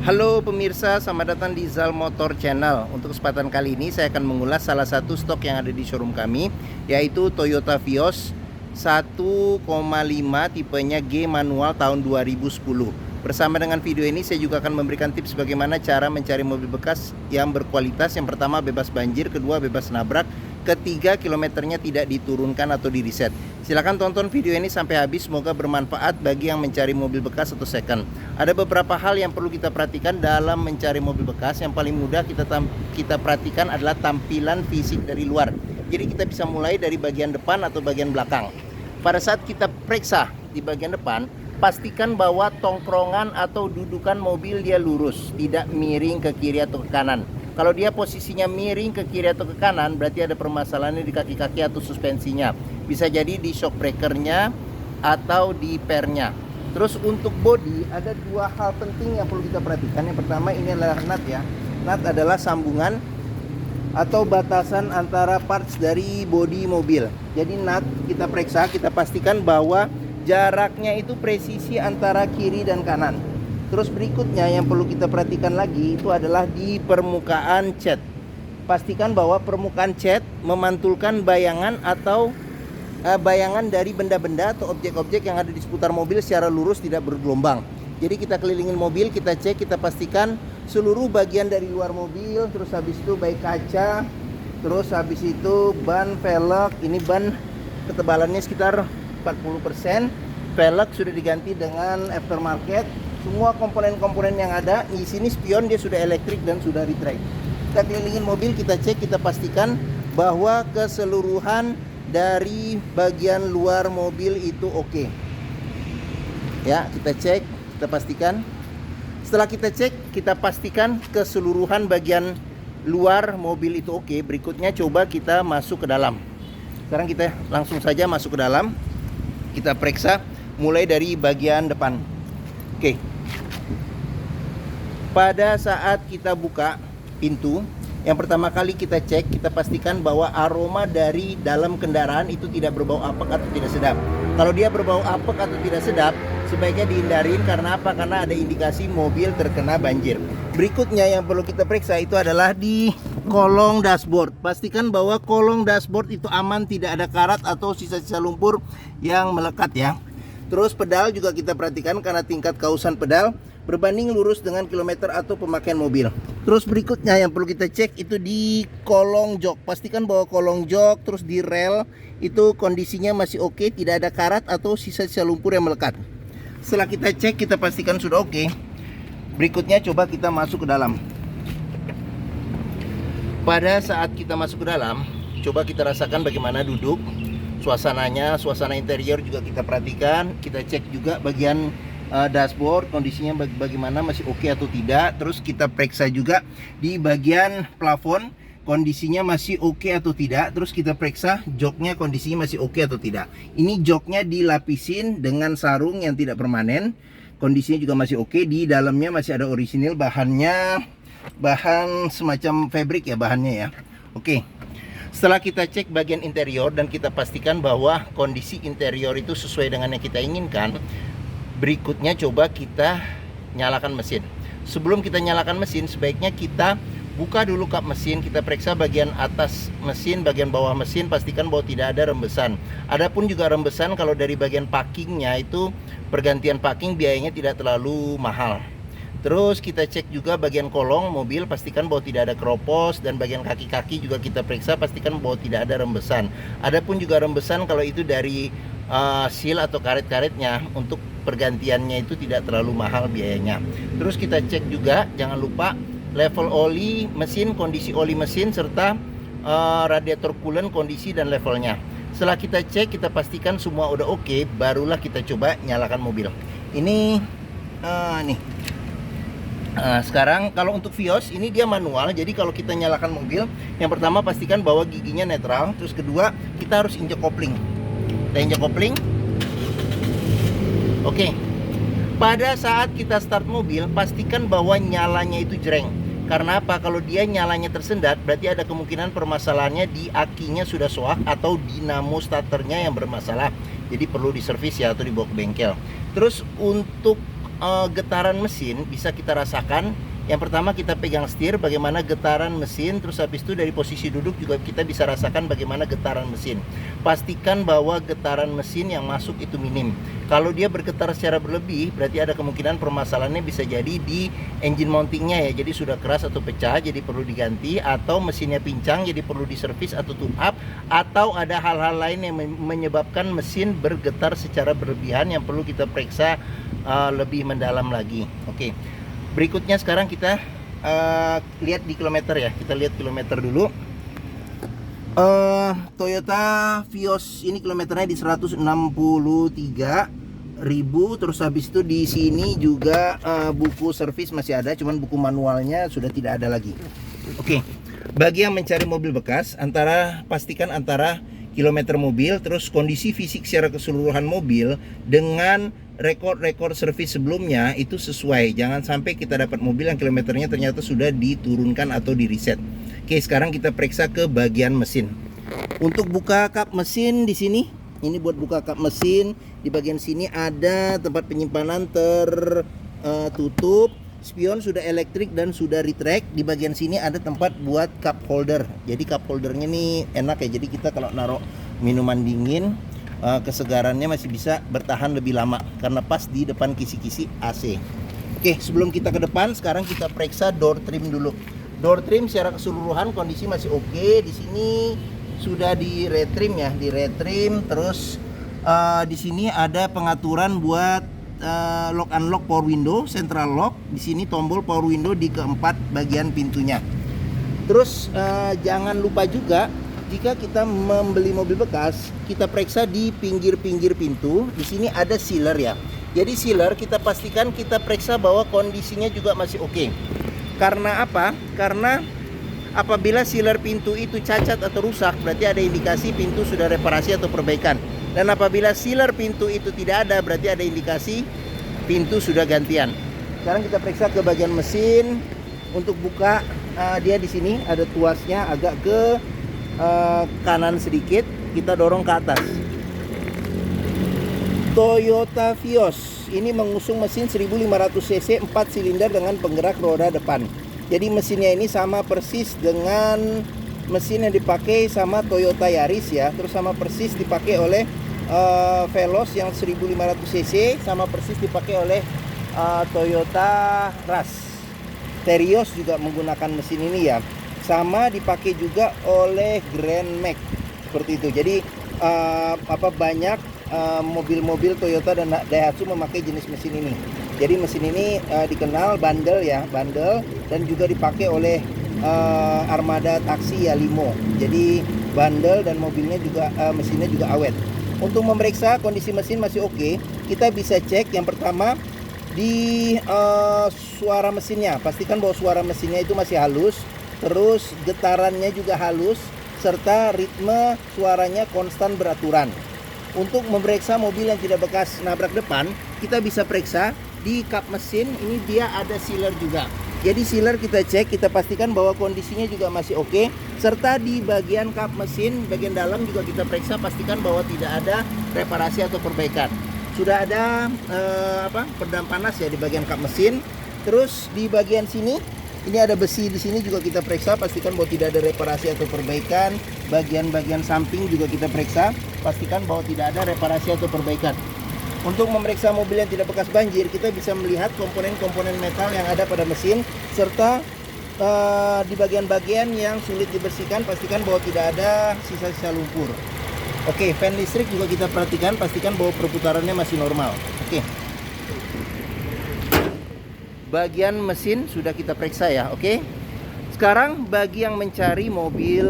Halo pemirsa, selamat datang di Zal Motor Channel. Untuk kesempatan kali ini saya akan mengulas salah satu stok yang ada di showroom kami, yaitu Toyota Vios 1,5 tipenya G manual tahun 2010. Bersama dengan video ini saya juga akan memberikan tips bagaimana cara mencari mobil bekas yang berkualitas. Yang pertama bebas banjir, kedua bebas nabrak, ketiga kilometernya tidak diturunkan atau di reset. Silahkan tonton video ini sampai habis, semoga bermanfaat bagi yang mencari mobil bekas atau second. Ada beberapa hal yang perlu kita perhatikan dalam mencari mobil bekas. Yang paling mudah kita perhatikan adalah tampilan fisik dari luar. Jadi kita bisa mulai dari bagian depan atau bagian belakang. Pada saat kita periksa di bagian depan, pastikan bahwa tongkrongan atau dudukan mobil dia lurus, tidak miring ke kiri atau ke kanan. Kalau dia posisinya miring ke kiri atau ke kanan, berarti ada permasalahan di kaki-kaki atau suspensinya. Bisa jadi di shock breakernya atau di pernya. Terus untuk bodi ada dua hal penting yang perlu kita perhatikan. Yang pertama ini adalah nut ya. Nut adalah sambungan atau batasan antara parts dari bodi mobil. Jadi nut kita periksa, kita pastikan bahwa jaraknya itu presisi antara kiri dan kanan. Terus berikutnya yang perlu kita perhatikan lagi itu adalah di permukaan cat. Pastikan bahwa permukaan cat memantulkan bayangan atau bayangan dari benda-benda atau objek-objek yang ada di seputar mobil secara lurus, tidak bergelombang. Jadi kita kelilingin mobil, kita cek, kita pastikan seluruh bagian dari luar mobil. Terus habis itu baik kaca, terus habis itu ban, velg. Ini ban ketebalannya sekitar 40%. Velg sudah diganti dengan aftermarket. Semua komponen-komponen yang ada di sini, spion dia sudah elektrik dan sudah retract. Kita kelilingin mobil, kita cek, kita pastikan bahwa keseluruhan dari bagian luar mobil itu oke. Ya, kita cek, kita pastikan. Setelah kita cek, kita pastikan keseluruhan bagian luar mobil itu oke. Berikutnya coba kita masuk ke dalam. Sekarang kita langsung saja masuk ke dalam. Kita periksa mulai dari bagian depan. Oke. Pada saat kita buka pintu, yang pertama kali kita cek, kita pastikan bahwa aroma dari dalam kendaraan itu tidak berbau apek atau tidak sedap. Kalau dia berbau apek atau tidak sedap, sebaiknya dihindarin. Karena apa? Karena ada indikasi mobil terkena banjir. Berikutnya yang perlu kita periksa itu adalah di kolong dashboard. Pastikan bahwa kolong dashboard itu aman, tidak ada karat atau sisa-sisa lumpur yang melekat ya. Terus pedal juga kita perhatikan karena tingkat kausan pedal berbanding lurus dengan kilometer atau pemakaian mobil. Terus berikutnya yang perlu kita cek itu di kolong jok. Pastikan bahwa kolong jok terus di rel itu kondisinya masih oke, tidak ada karat atau sisa-sisa lumpur yang melekat. Setelah kita cek, kita pastikan sudah oke. Berikutnya coba kita masuk ke dalam. Pada saat kita masuk ke dalam, coba kita rasakan bagaimana duduk. Suasananya, suasana interior juga kita perhatikan. Kita cek juga bagian dashboard, kondisinya bagaimana, masih oke atau tidak. Terus kita periksa juga di bagian plafon, kondisinya masih oke atau tidak. Terus kita periksa joknya, kondisinya masih oke atau tidak. Ini joknya dilapisin dengan sarung yang tidak permanen, kondisinya juga masih oke. Di dalamnya masih ada orisinil, bahannya bahan semacam fabric ya bahannya ya. Oke. Setelah kita cek bagian interior dan kita pastikan bahwa kondisi interior itu sesuai dengan yang kita inginkan, berikutnya coba kita nyalakan mesin. Sebelum kita nyalakan mesin, sebaiknya kita buka dulu kap mesin, kita periksa bagian atas mesin, bagian bawah mesin, pastikan bahwa tidak ada rembesan. Adapun juga rembesan kalau dari bagian packingnya itu pergantian packing biayanya tidak terlalu mahal. Terus kita cek juga bagian kolong mobil, pastikan bahwa tidak ada keropos, dan bagian kaki-kaki juga kita periksa, pastikan bahwa tidak ada rembesan. Adapun juga rembesan kalau itu dari seal atau karet-karetnya, untuk pergantiannya itu tidak terlalu mahal biayanya. Terus kita cek juga, jangan lupa level oli mesin, kondisi oli mesin, serta radiator coolant kondisi dan levelnya. Setelah kita cek, kita pastikan semua udah oke, barulah kita coba nyalakan mobil. Ini nih. Sekarang kalau untuk Vios ini dia manual, jadi kalau kita nyalakan mobil, yang pertama pastikan bahwa giginya netral. Terus kedua, kita harus injek kopling. Kita injek kopling. Oke. Pada saat kita start mobil, pastikan bahwa nyalanya itu jreng. Karena apa? Kalau dia nyalanya tersendat, berarti ada kemungkinan permasalahannya di akinya sudah soak atau dinamo starternya yang bermasalah. Jadi perlu diservis ya, atau dibawa ke bengkel. Terus untuk getaran mesin bisa kita rasakan. Yang pertama kita pegang setir, bagaimana getaran mesin. Terus habis itu dari posisi duduk juga kita bisa rasakan bagaimana getaran mesin. Pastikan bahwa getaran mesin yang masuk itu minim. Kalau dia bergetar secara berlebih, berarti ada kemungkinan permasalahannya bisa jadi di engine mountingnya ya. Jadi sudah keras atau pecah, jadi perlu diganti. Atau mesinnya pincang, jadi perlu diservis atau tune up. Atau ada hal-hal lain yang menyebabkan mesin bergetar secara berlebihan yang perlu kita periksa lebih mendalam lagi. Oke. Berikutnya sekarang kita lihat di kilometer ya. Kita lihat kilometer dulu. Toyota Vios ini kilometernya di 163.000. Terus habis itu di sini juga buku servis masih ada, cuman buku manualnya sudah tidak ada lagi. Oke. Bagi yang mencari mobil bekas, pastikan antara kilometer mobil terus kondisi fisik secara keseluruhan mobil dengan rekor servis sebelumnya itu sesuai. Jangan sampai kita dapat mobil yang kilometernya ternyata sudah diturunkan atau di reset. Oke, sekarang kita periksa ke bagian mesin. Untuk buka kap mesin di sini, ini buat buka kap mesin. Di bagian sini ada tempat penyimpanan tertutup. Spion sudah elektrik dan sudah retract. Di bagian sini ada tempat buat cup holder. Jadi cup holdernya nih enak ya. Jadi kita kalau naruh minuman dingin, kesegarannya masih bisa bertahan lebih lama karena pas di depan kisi-kisi AC. Oke, sebelum kita ke depan, sekarang kita periksa door trim dulu. Door trim secara keseluruhan kondisi masih oke. Di sini sudah di retrim ya, di retrim. Terus di sini ada pengaturan buat lock unlock power window, central lock. Di sini tombol power window di keempat bagian pintunya. Terus jangan lupa juga jika kita membeli mobil bekas, kita periksa di pinggir-pinggir pintu. Di sini ada sealer ya. Jadi sealer kita pastikan kita periksa bahwa kondisinya juga masih oke. Karena apa? Karena apabila sealer pintu itu cacat atau rusak, berarti ada indikasi pintu sudah reparasi atau perbaikan. Dan apabila sealer pintu itu tidak ada, berarti ada indikasi pintu sudah gantian. Sekarang kita periksa ke bagian mesin. Untuk buka, dia di sini ada tuasnya agak ke kanan sedikit, kita dorong ke atas. Toyota Vios ini mengusung mesin 1500 cc 4 silinder dengan penggerak roda depan. Jadi mesinnya ini sama persis dengan mesin yang dipakai sama Toyota Yaris ya. Terus sama persis dipakai oleh Veloz yang 1500 cc, sama persis dipakai oleh Toyota Rush. Terios juga menggunakan mesin ini ya. Sama dipakai juga oleh Grand Max seperti itu. Jadi banyak mobil-mobil Toyota dan Daihatsu memakai jenis mesin ini. Jadi mesin ini dikenal bandel ya, bandel, dan juga dipakai oleh armada taksi ya, limo. Jadi bandel dan mobilnya juga mesinnya juga awet. Untuk memeriksa kondisi mesin masih oke, kita bisa cek yang pertama di suara mesinnya. Pastikan bahwa suara mesinnya itu masih halus. Terus getarannya juga halus, serta ritme suaranya konstan beraturan. Untuk memeriksa mobil yang tidak bekas nabrak depan, kita bisa periksa di kap mesin. Ini dia ada sealer juga. Jadi sealer kita cek, kita pastikan bahwa kondisinya juga masih oke. Serta di bagian kap mesin, bagian dalam juga kita periksa, pastikan bahwa tidak ada reparasi atau perbaikan. Sudah ada peredam panas ya di bagian kap mesin. Terus di bagian sini, ini ada besi di sini juga kita periksa, pastikan bahwa tidak ada reparasi atau perbaikan. Bagian-bagian samping juga kita periksa, pastikan bahwa tidak ada reparasi atau perbaikan. Untuk memeriksa mobil yang tidak bekas banjir, kita bisa melihat komponen-komponen metal yang ada pada mesin, serta di bagian-bagian yang sulit dibersihkan, pastikan bahwa tidak ada sisa-sisa lumpur. Oke, fan listrik juga kita perhatikan, pastikan bahwa perputarannya masih normal. Oke. Bagian mesin sudah kita periksa ya, oke. Sekarang bagi yang mencari mobil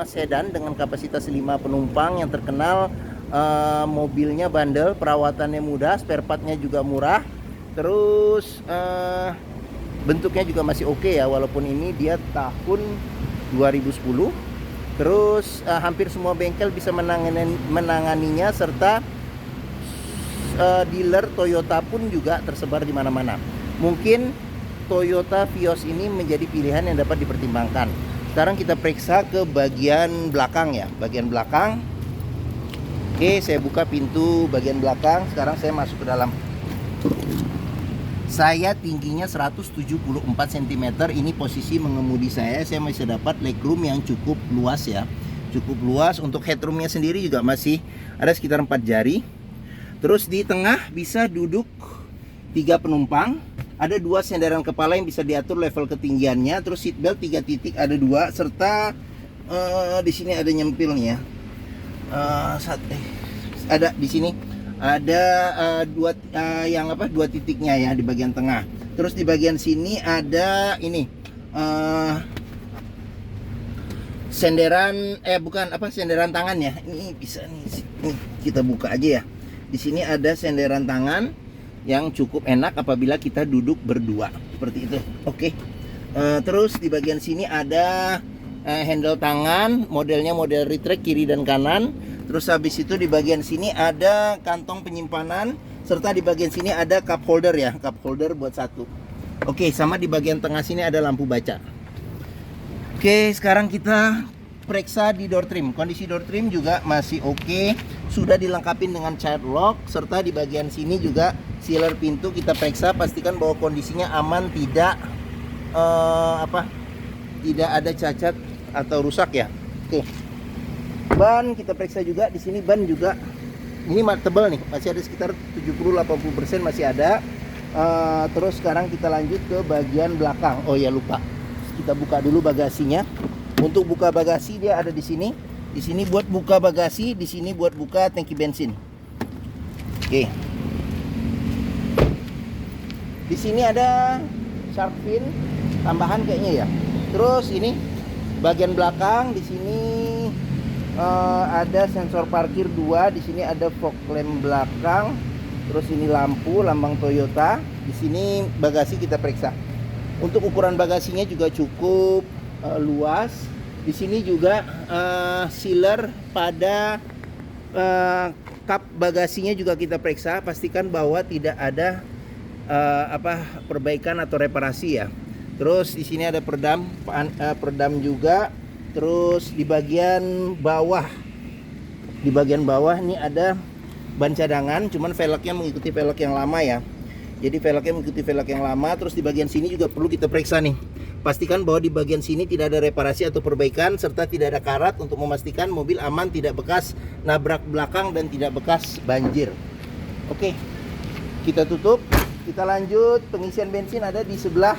sedan dengan kapasitas 5 penumpang yang terkenal mobilnya bandel, perawatannya mudah, spare partnya juga murah, terus bentuknya juga masih oke ya, walaupun ini dia tahun 2010. Terus hampir semua bengkel bisa menanganinya, serta dealer Toyota pun juga tersebar di mana-mana. Mungkin Toyota Vios ini menjadi pilihan yang dapat dipertimbangkan. Sekarang kita periksa ke bagian belakang ya, bagian belakang. Oke, saya buka pintu bagian belakang. Sekarang saya masuk ke dalam. Saya tingginya 174 cm. Ini posisi mengemudi saya masih dapat legroom yang cukup luas ya. Cukup luas. Untuk headroomnya sendiri juga masih ada sekitar 4 jari. Terus di tengah bisa duduk 3 penumpang. Ada 2 sandaran kepala yang bisa diatur level ketinggiannya. Terus seatbelt 3 titik ada 2, serta di sini ada nyempilnya. Ada di sini ada dua titiknya ya di bagian tengah. Terus di bagian sini ada ini senderan tangan ya. Ini bisa nih kita buka aja ya. Di sini ada senderan tangan yang cukup enak apabila kita duduk berdua seperti itu. Oke. Terus di bagian sini ada handle tangan, modelnya model retract kiri dan kanan. Terus habis itu di bagian sini ada kantong penyimpanan, serta di bagian sini ada cup holder ya, cup holder buat satu. Oke, sama di bagian tengah sini ada lampu baca. Oke, sekarang kita periksa di door trim. Kondisi door trim juga masih oke, sudah dilengkapi dengan child lock, serta di bagian sini juga sealer pintu kita periksa, pastikan bahwa kondisinya aman, tidak tidak ada cacat atau rusak ya. Oke. Ban kita periksa juga, di sini ban juga ini tebal nih, masih ada sekitar 70-80% masih ada. Terus sekarang kita lanjut ke bagian belakang. Oh ya lupa, kita buka dulu bagasinya. Untuk buka bagasi dia ada di sini. Di sini buat buka bagasi, di sini buat buka tangki bensin. Oke. Di sini ada shark fin tambahan kayaknya ya. Terus ini bagian belakang, di sini ada sensor parkir 2, di sini ada fog lamp belakang, terus ini lampu lambang Toyota. Di sini bagasi kita periksa. Untuk ukuran bagasinya juga cukup luas. Di sini juga sealer pada kap bagasinya juga kita periksa, pastikan bahwa tidak ada perbaikan atau reparasi ya. Terus di sini ada peredam juga. Terus di bagian bawah ini ada ban cadangan, cuman velgnya mengikuti velg yang lama ya. Jadi velgnya mengikuti velg yang lama. Terus di bagian sini juga perlu kita periksa nih. Pastikan bahwa di bagian sini tidak ada reparasi atau perbaikan, serta tidak ada karat, untuk memastikan mobil aman, tidak bekas nabrak belakang dan tidak bekas banjir. Oke, kita tutup. Kita lanjut, pengisian bensin ada di sebelah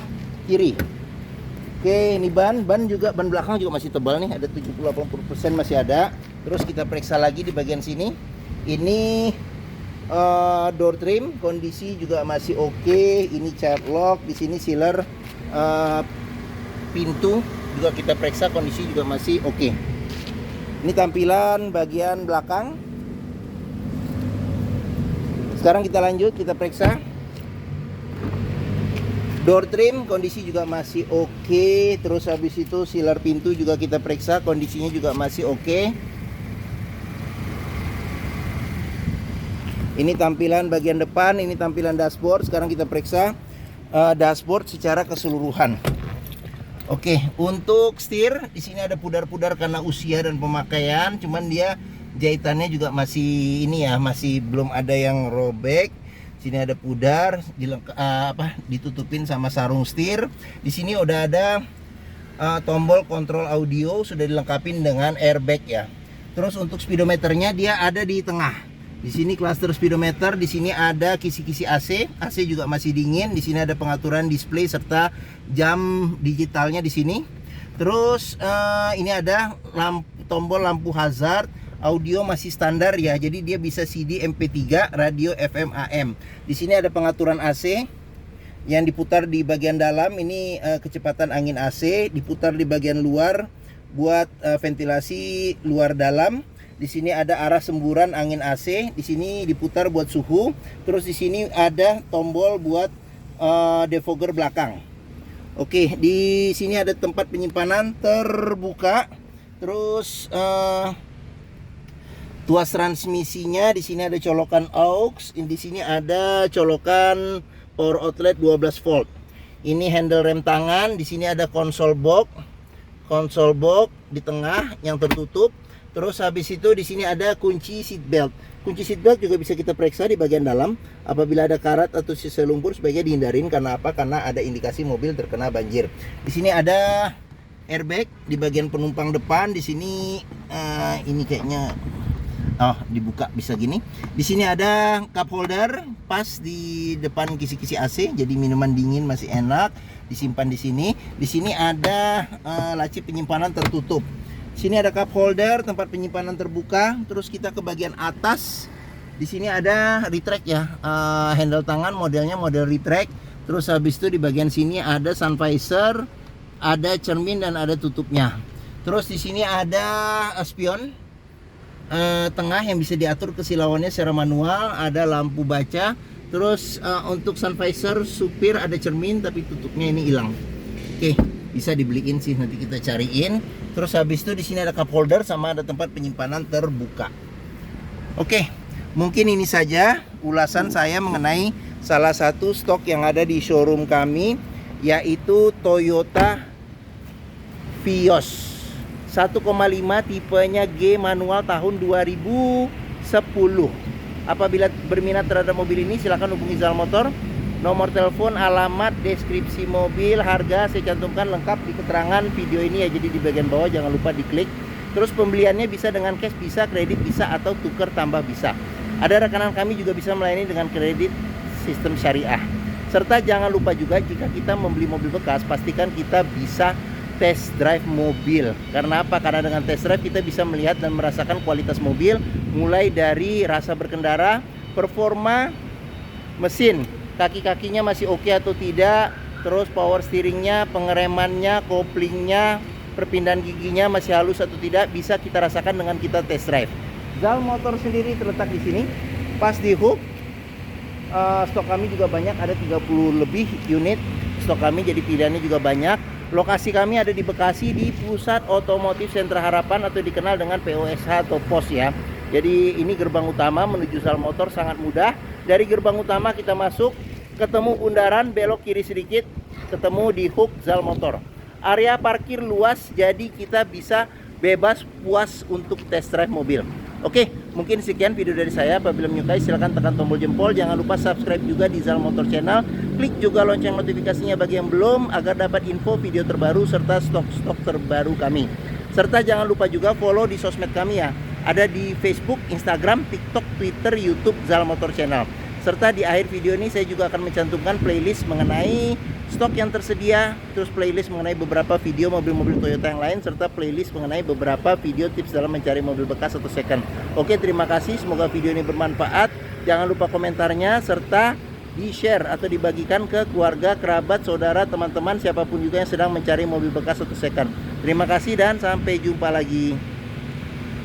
kiri. Oke, ini ban belakang juga masih tebal nih, ada 70-80% masih ada. Terus kita periksa lagi di bagian sini. Ini door trim kondisi juga masih oke. Ini child lock, di sini sealer pintu juga kita periksa, kondisi juga masih oke. Ini tampilan bagian belakang. Sekarang kita lanjut, kita periksa door trim, kondisi juga masih oke. Terus habis itu sealer pintu juga kita periksa, kondisinya juga masih oke. Ini tampilan bagian depan, ini tampilan dashboard. Sekarang kita periksa dashboard secara keseluruhan. Oke, untuk setir di sini ada pudar-pudar karena usia dan pemakaian, cuman dia jahitannya juga masih ini ya, masih belum ada yang robek. Sini ada pudar, ditutupin sama sarung setir. Di sini udah ada tombol kontrol audio, sudah dilengkapi dengan airbag ya. Terus untuk speedometernya dia ada di tengah. Di sini cluster speedometer, di sini ada kisi-kisi AC. AC juga masih dingin. Di sini ada pengaturan display serta jam digitalnya di sini. Terus ini ada tombol lampu hazard. Audio masih standar ya, jadi dia bisa CD, MP3, radio, FM, AM. Di sini ada pengaturan AC yang diputar di bagian dalam. Ini kecepatan angin AC, diputar di bagian luar buat ventilasi luar dalam. Di sini ada arah semburan angin AC. Di sini diputar buat suhu. Terus di sini ada tombol buat defogger belakang. Oke, di sini ada tempat penyimpanan terbuka. Terus tuas transmisinya di sini ada colokan aux, di sini ada colokan power outlet 12 volt. Ini handle rem tangan, di sini ada konsol box di tengah yang tertutup. Terus habis itu di sini ada kunci seat belt. Kunci seatbelt juga bisa kita periksa di bagian dalam. Apabila ada karat atau sisa lumpur sebaiknya dihindarin. Karena apa? Karena ada indikasi mobil terkena banjir. Di sini ada airbag di bagian penumpang depan. Di sini ini kayaknya dibuka bisa gini. Di sini ada cup holder pas di depan kisi-kisi AC. Jadi minuman dingin masih enak disimpan di sini. Di sini ada laci penyimpanan tertutup. Sini ada cup holder, tempat penyimpanan terbuka. Terus kita ke bagian atas. Di sini ada retract ya, handle tangan modelnya model retract. Terus habis itu di bagian sini ada sun visor, ada cermin dan ada tutupnya. Terus di sini ada spion tengah yang bisa diatur kesilauannya secara manual. Ada lampu baca. Terus untuk sun visor supir ada cermin tapi tutupnya ini hilang. Oke, bisa dibeliin sih, nanti kita cariin. Terus habis itu di sini ada cup holder sama ada tempat penyimpanan terbuka. Oke, mungkin ini saja ulasan saya mengenai salah satu stok yang ada di showroom kami, yaitu Toyota Vios 1,5 tipenya G manual tahun 2010. Apabila berminat terhadap mobil ini silahkan hubungi Zal Motor. Nomor telepon, alamat, deskripsi mobil, harga saya cantumkan lengkap di keterangan video ini ya. Jadi di bagian bawah jangan lupa diklik. Terus pembeliannya bisa dengan cash, bisa kredit, bisa atau tuker tambah bisa. Ada rekanan kami juga bisa melayani dengan kredit sistem syariah. Serta jangan lupa juga jika kita membeli mobil bekas, pastikan kita bisa test drive mobil. Karena apa? Karena dengan test drive kita bisa melihat dan merasakan kualitas mobil, mulai dari rasa berkendara, performa mesin, kaki-kakinya masih oke atau tidak, terus power steeringnya, pengeremannya, koplingnya, perpindahan giginya masih halus atau tidak, bisa kita rasakan dengan kita test drive. Zal Motor sendiri terletak di sini, pas di hook. Stok kami juga banyak, ada 30 lebih unit stok kami, jadi pilihannya juga banyak. Lokasi kami ada di Bekasi, di Pusat Otomotif Sentra Harapan atau dikenal dengan POSH atau POS ya. Jadi ini gerbang utama menuju Zal Motor, sangat mudah. Dari gerbang utama kita masuk, ketemu bundaran, belok kiri sedikit, ketemu di hook Zal Motor. Area parkir luas, jadi kita bisa bebas puas untuk test drive mobil. Oke, mungkin sekian video dari saya. Apabila menyukai silahkan tekan tombol jempol. Jangan lupa subscribe juga di Zal Motor Channel. Klik juga lonceng notifikasinya bagi yang belum, agar dapat info video terbaru serta stok-stok terbaru kami. Serta jangan lupa juga follow di sosmed kami ya. Ada di Facebook, Instagram, TikTok, Twitter, YouTube Zal Motor Channel. Serta di akhir video ini saya juga akan mencantumkan playlist mengenai stok yang tersedia, terus playlist mengenai beberapa video mobil-mobil Toyota yang lain, serta playlist mengenai beberapa video tips dalam mencari mobil bekas atau second. Oke, terima kasih, semoga video ini bermanfaat. Jangan lupa komentarnya, serta di-share atau dibagikan ke keluarga, kerabat, saudara, teman-teman, siapapun juga yang sedang mencari mobil bekas atau second. Terima kasih dan sampai jumpa lagi.